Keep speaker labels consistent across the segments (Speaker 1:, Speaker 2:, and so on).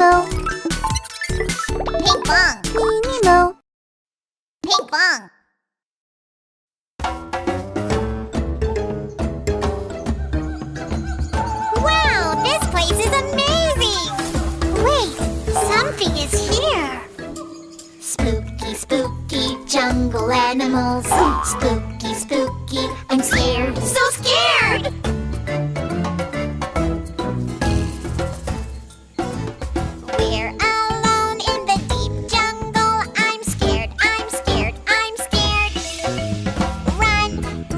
Speaker 1: Ninimo.
Speaker 2: Pinkfong.
Speaker 1: Ninimo.
Speaker 2: Pinkfong. Wow, this place is amazing! Wait, something is here. Spooky, spooky jungle animals. Spooky, spooky, I'm scared, so scared! We're alone in the deep jungle. I'm scared, I'm scared, I'm scared. Run,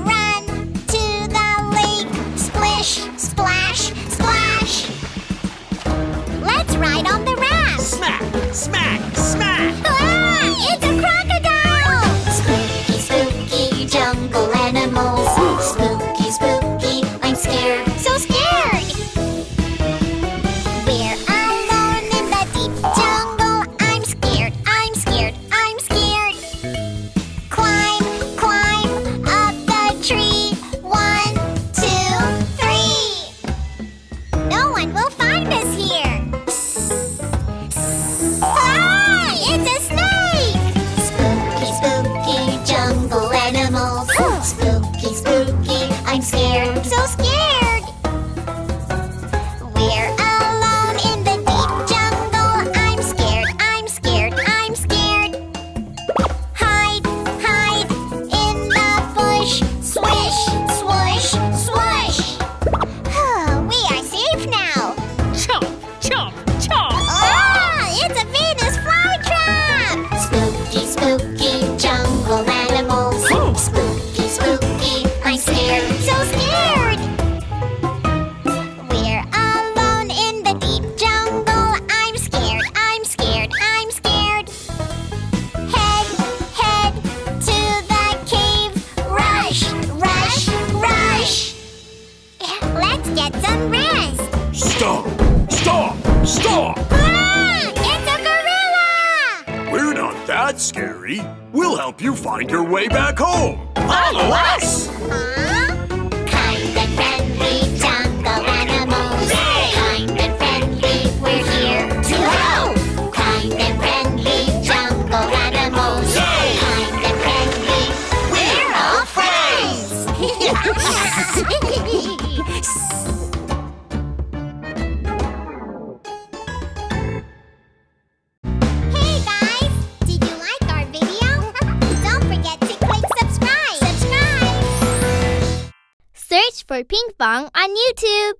Speaker 2: run to the lake. Splish, splash, splash. Let's ride on the raft.
Speaker 3: Smack, smack, smack!
Speaker 2: Ah, it's a crocodile! Spooky, spooky jungle animals. Spooky, spooky, I'm scared, so scared. We're alone in the deep jungle. I'm scared, I'm scared, I'm scared. Climb, climb up the tree. 1, 2, 3. No one will find us here. Ah, it's a snake! Spooky, spooky jungle animals. Spooky, spooky, I'm scared, so scared. We're alone in the deep jungle. I'm scared, I'm scared, I'm scared. Hide, hide in the bush. Swish, swoosh, swoosh. We are safe now.
Speaker 3: Chomp, chomp, chomp!
Speaker 2: Ah, it's a Venus flytrap! Spooky, spooky jungle animals. Spooky, spooky, I'm scared, so scared. We're alone in the deep jungle. I'm scared, I'm scared, I'm scared. Head, head to the cave. Rush, rush, rush. Let's get some rest.
Speaker 4: Stop! Stop! Stop!
Speaker 2: Ah, it's a gorilla!
Speaker 4: We're not that scary. We'll help you find your way back home.
Speaker 3: Follow us!
Speaker 2: Huh? Kind and friendly jungle animals. Kind and friendly, we're here to help. Kind and friendly jungle animals. Kind and friendly, we're all friends. Hey guys, did you like our video? Don't forget to click subscribe. Subscribe.
Speaker 1: Search for Pinkfong on YouTube.